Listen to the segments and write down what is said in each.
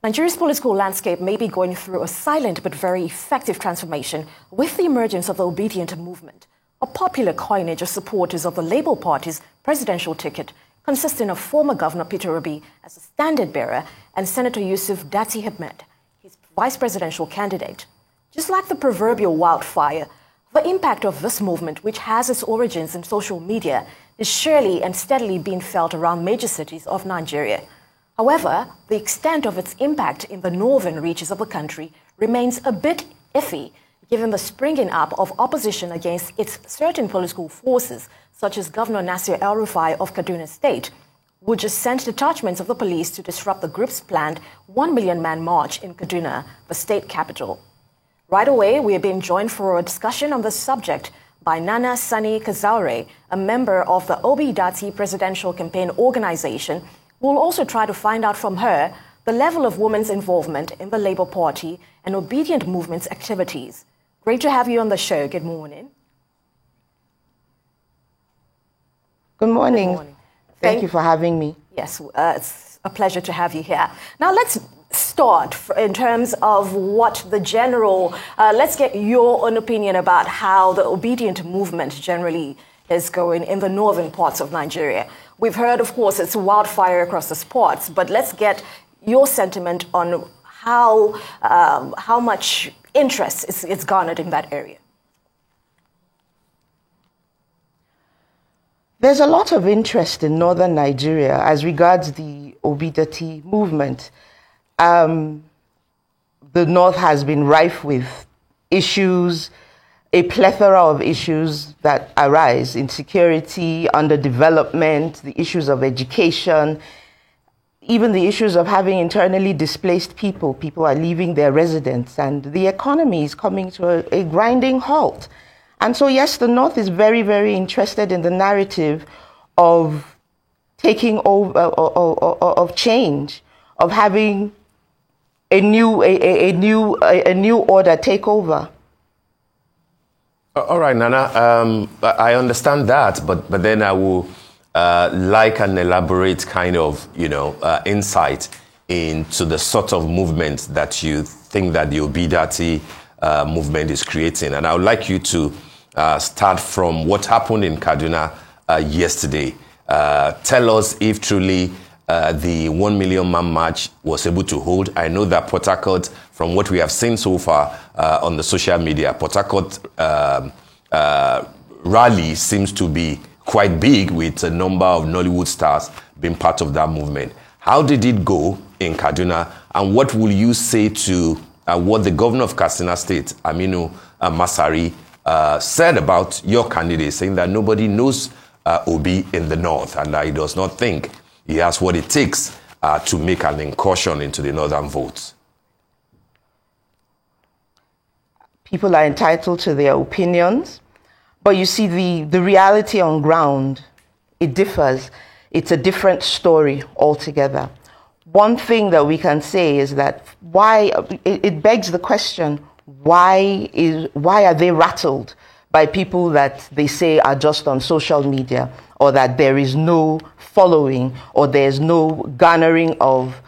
Nigeria's political landscape may be going through a silent but very effective transformation with the emergence of the Obedient movement, a popular coinage of supporters of the Labour Party's presidential ticket, consisting of former Governor Peter Obi as a standard-bearer and Senator Yusuf Datti Ahmed, his vice presidential candidate. Just like the proverbial wildfire, the impact of this movement, which has its origins in social media, is surely and steadily being felt around major cities of Nigeria. However, the extent of its impact in the northern reaches of the country remains a bit iffy, given the springing up of opposition against its certain political forces, such as Governor Nasir El-Rufai of Kaduna State, who just sent detachments of the police to disrupt the group's planned 1 million man march in Kaduna, the state capital. Right away, we are being joined for a discussion on this subject by Nana Sani Kazaure, a member of the Obi Datti Presidential Campaign Organization. We'll also try to find out from her the level of women's involvement in the Labour Party and Obedient Movement's activities. Great to have you on the show. Good morning. Good morning. Good morning. Thank you for having me. Yes, it's a pleasure to have you here. Now let's start in terms of what the general, let's get your own opinion about how the Obedient Movement generally is going in the northern parts of Nigeria. We've heard, of course, it's a wildfire across the parts, but let's get your sentiment on how much interest it's garnered in that area. There's a lot of interest in northern Nigeria as regards the Obi Datti movement. The north has been rife with issues, a plethora of issues that arise: insecurity, underdevelopment, the issues of education, even the issues of having internally displaced people. People are leaving their residence and the economy is coming to a grinding halt. And so, yes, the north is very, very interested in the narrative of taking over, of change, of having a new order take over. All right, Nana, I understand that, but then I will like an elaborate kind of, insight into the sort of movement that you think that the Obi Datti movement is creating. And I would like you to start from what happened in Kaduna yesterday. Tell us if truly the 1 million man march was able to hold. I know that Port Harcourt, from what we have seen so far on the social media, Port Harcourt rally seems to be quite big, with a number of Nollywood stars being part of that movement. How did it go in Kaduna, and what will you say to what the governor of Katsina State, Aminu Masari, said about your candidate, saying that nobody knows Obi in the north and that he does not think he has what it takes to make an incursion into the northern votes? People are entitled to their opinions, but you see the reality on ground, it differs. It's a different story altogether. One thing that we can say is that it begs the question, why are they rattled by people that they say are just on social media, or that there is no following, or there's no garnering of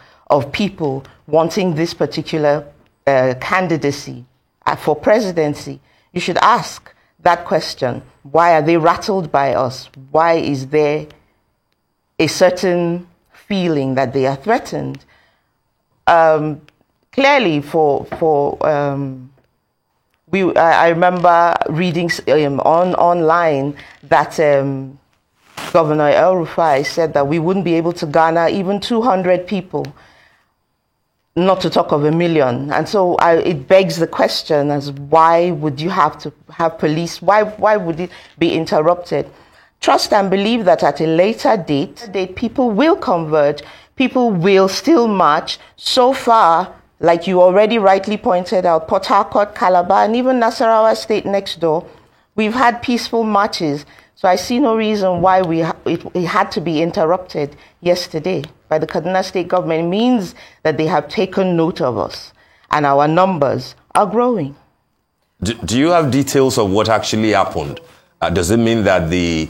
people wanting this particular candidacy for presidency? You should ask that question. Why are they rattled by us? Why is there a certain feeling that they are threatened? Clearly, I remember reading online that Governor El-Rufai said that we wouldn't be able to garner even 200 people, not to talk of 1 million. And so it begs the question as why would you have to have police? Why would it be interrupted? Trust and believe that at a later date, people will converge, people will still march. So far, like you already rightly pointed out, Port Harcourt, Calabar, and even Nasarawa State next door, we've had peaceful marches. So I see no reason why it had to be interrupted yesterday by the Kaduna State government. It means that they have taken note of us and our numbers are growing. Do you have details of what actually happened? Does it mean that the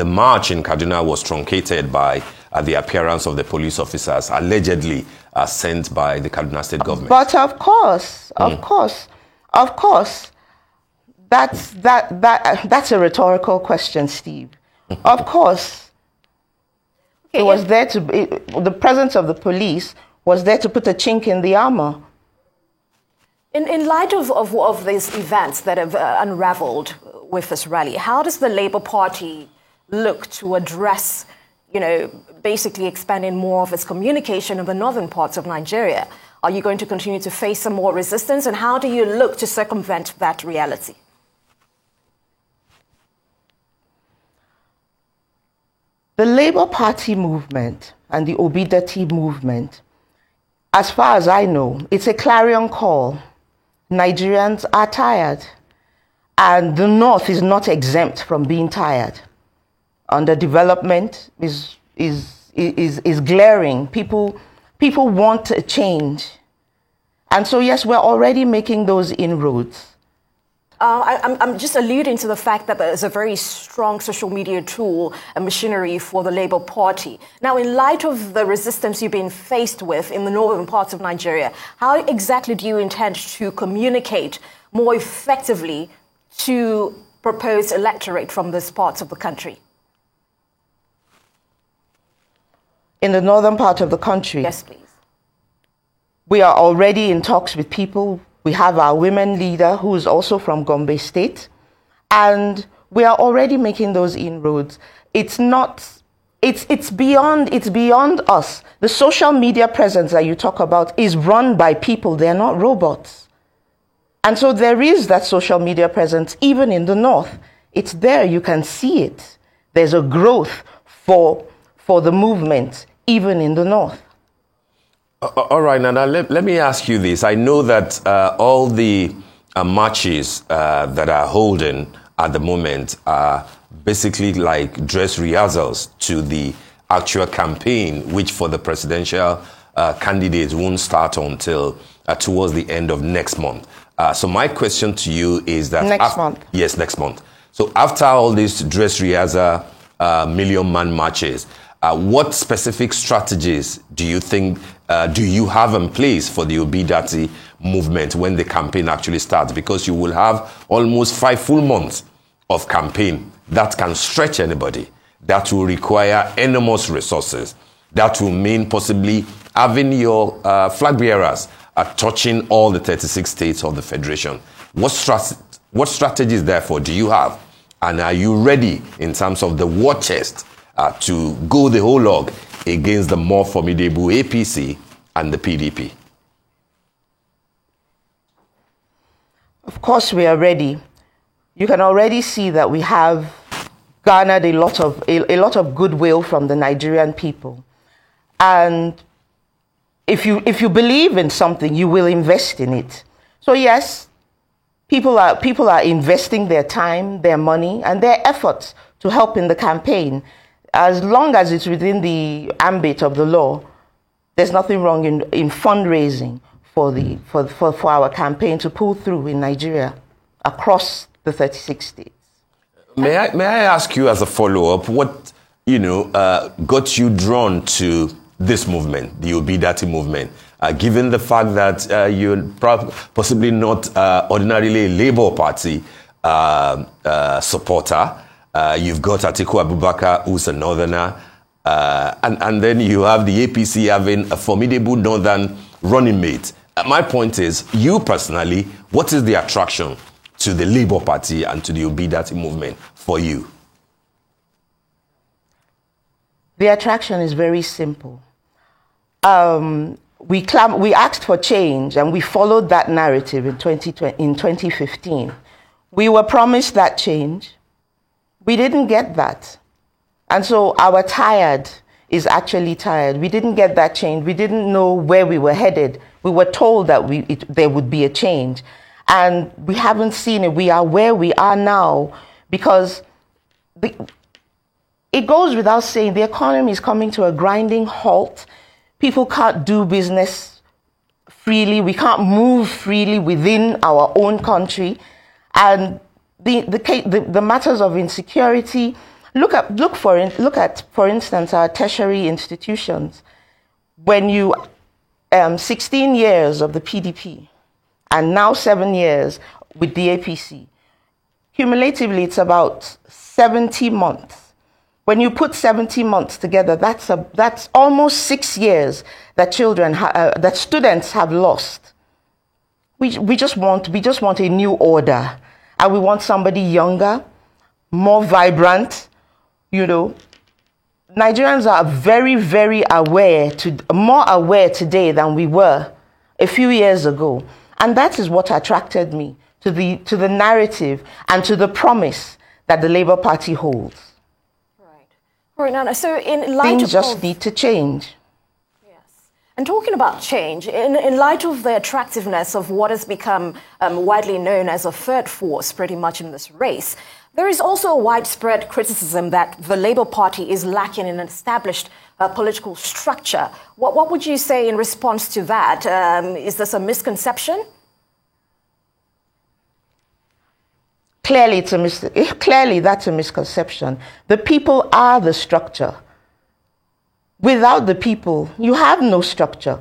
march in Kaduna was truncated by the appearance of the police officers allegedly sent by the Kaduna State government. But of course, that's a rhetorical question, Steve. Of course, okay, it was there to the presence of the police was there to put a chink in the armor. In light of these events that have unraveled with this rally, how does the Labour Party look to address, basically expanding more of its communication in the northern parts of Nigeria? Are you going to continue to face some more resistance, and how do you look to circumvent that reality? The Labour Party movement and the Obidati movement, as far as I know, it's a clarion call. Nigerians are tired, and the North is not exempt from being tired. Underdevelopment is glaring. People want a change, and so yes, we're already making those inroads. I'm just alluding to the fact that there's a very strong social media tool and machinery for the Labour Party. Now, in light of the resistance you've been faced with in the northern parts of Nigeria, how exactly do you intend to communicate more effectively to proposed electorate from these parts of the country? In the northern part of the country? Yes, please. We are already in talks with people. We have our women leader who is also from Gombe State, and we are already making those inroads. It's beyond us. The social media presence that you talk about is run by people. They're not robots. And so there is that social media presence even in the north. It's there, you can see it. There's a growth for the movement even in the north. All right, Nana, let me ask you this. I know that all the marches that are holding at the moment are basically like dress rehearsals to the actual campaign, which for the presidential candidates won't start until towards the end of next month. So my question to you is that... Next month. Yes, next month. So after all these dress rehearsal million-man marches, what specific strategies do you think do you have in place for the Obidati movement when the campaign actually starts? Because you will have almost 5 full months of campaign that can stretch anybody. That will require enormous resources. That will mean possibly having your flag bearers touching all the 36 states of the Federation. What strategies, therefore, do you have? And are you ready in terms of the war chest to go the whole log against the more formidable APC and the PDP? Of course we are ready. You can already see that we have garnered a lot of goodwill from the Nigerian people. And if you believe in something, you will invest in it. So yes, people are investing their time, their money, and their efforts to help in the campaign. As long as it's within the ambit of the law, there's nothing wrong in fundraising for our campaign to pull through in Nigeria across the 36 states. May I ask you as a follow-up, what got you drawn to this movement, the Obidati movement, given the fact that you're possibly not ordinarily a Labour Party supporter? You've got Atiku Abubakar, who's a northerner, and then you have the APC having a formidable northern running mate. My point is, you personally, what is the attraction to the Labour Party and to the Obidati movement for you? The attraction is very simple. We asked for change, and we followed that narrative in 2015. We were promised that change. We didn't get that. And so our tired is actually tired. We didn't get that change. We didn't know where we were headed. We were told that there would be a change. And we haven't seen it. We are where we are now because it goes without saying the economy is coming to a grinding halt. People can't do business freely. We can't move freely within our own country. And the matters of insecurity, Look at, for instance, our tertiary institutions. When you 16 years of the PDP and now 7 years with the APC, cumulatively it's about 70 months. When you put 70 months together, that's almost 6 years that that students have lost. We just want a new order, and we want somebody younger, more vibrant. You know, Nigerians are very, very more aware today than we were a few years ago, and that is what attracted me to the narrative and to the promise that the Labour Party holds. Right, Nana. So, in light things just need to change. And talking about change, in light of the attractiveness of what has become widely known as a third force pretty much in this race, there is also a widespread criticism that the Labour Party is lacking in an established political structure. What would you say in response to that? Is this a misconception? Clearly, that's a misconception. The people are the structure. Without the people, you have no structure.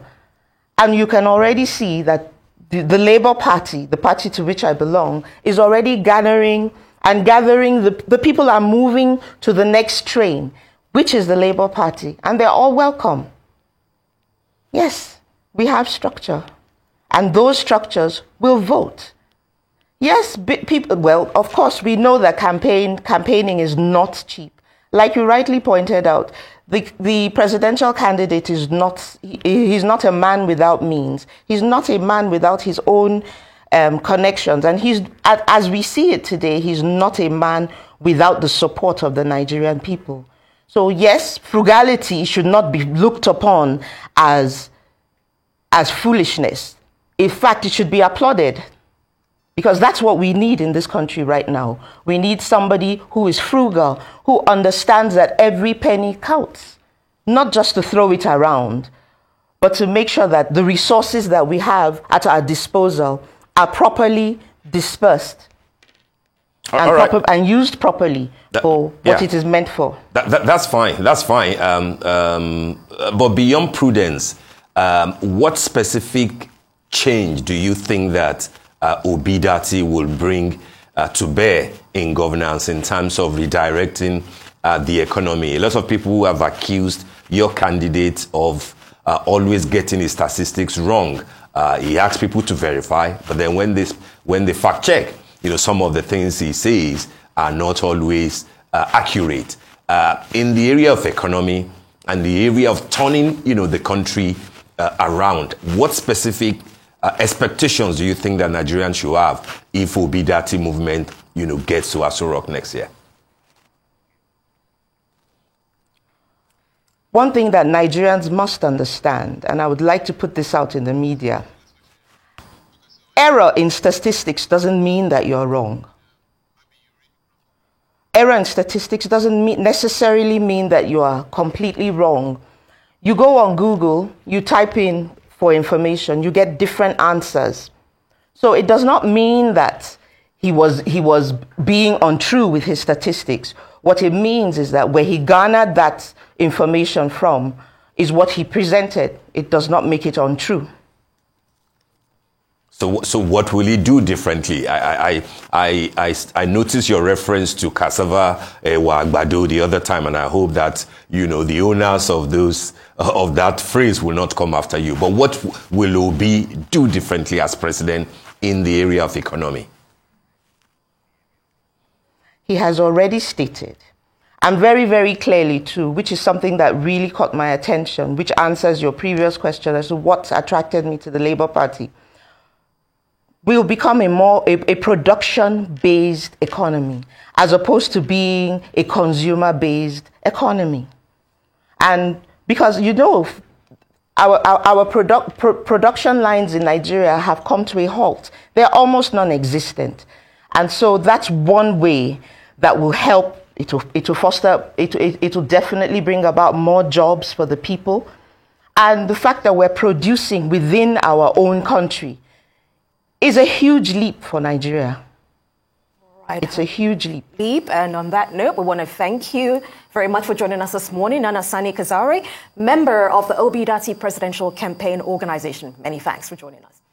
And you can already see that the Labour Party, the party to which I belong, is already gathering. The people are moving to the next train, which is the Labour Party. And they're all welcome. Yes, we have structure. And those structures will vote. Yes, people, well, of course, we know that campaigning is not cheap. Like you rightly pointed out, the presidential candidate is he's not a man without means. He's not a man without his own connections. And as we see it today, he's not a man without the support of the Nigerian people. So yes, frugality should not be looked upon as foolishness. In fact, it should be applauded. Because that's what we need in this country right now. We need somebody who is frugal, who understands that every penny counts. Not just to throw it around, but to make sure that the resources that we have at our disposal are properly dispersed and used properly for what it is meant for. That's fine. That's fine. But beyond prudence, what specific change do you think that Obi Datti will bring to bear in governance in terms of redirecting the economy? A lot of people who have accused your candidate of always getting his statistics wrong. He asks people to verify, but then when they fact check, some of the things he says are not always accurate. In the area of economy and the area of turning, the country around, what specific expectations do you think that Nigerians should have if Obi Datti movement, gets to Aso Rock next year? One thing that Nigerians must understand, and I would like to put this out in the media, error in statistics doesn't mean that you're wrong. Error in statistics doesn't necessarily mean that you are completely wrong. You go on Google, you type in for information, you get different answers. So it does not mean that he was being untrue with his statistics. What it means is that where he garnered that information from is what he presented. It does not make it untrue. So what will he do differently? I noticed your reference to cassava Agbado the other time, and I hope that the owners of that phrase will not come after you. But what will Obi do differently as president in the area of economy? He has already stated, and very, very clearly too, which is something that really caught my attention, which answers your previous question as to what attracted me to the Labour Party. We'll become a production-based economy as opposed to being a consumer-based economy. And because, our production lines in Nigeria have come to a halt. They're almost non-existent. And so that's one way that will help. It will foster, it will definitely bring about more jobs for the people. And the fact that we're producing within our own country is a huge leap for Nigeria. Right. It's a huge leap. And on that note, we want to thank you very much for joining us this morning. Nana Sani Kazari, member of the Obi Dati Presidential Campaign Organization. Many thanks for joining us.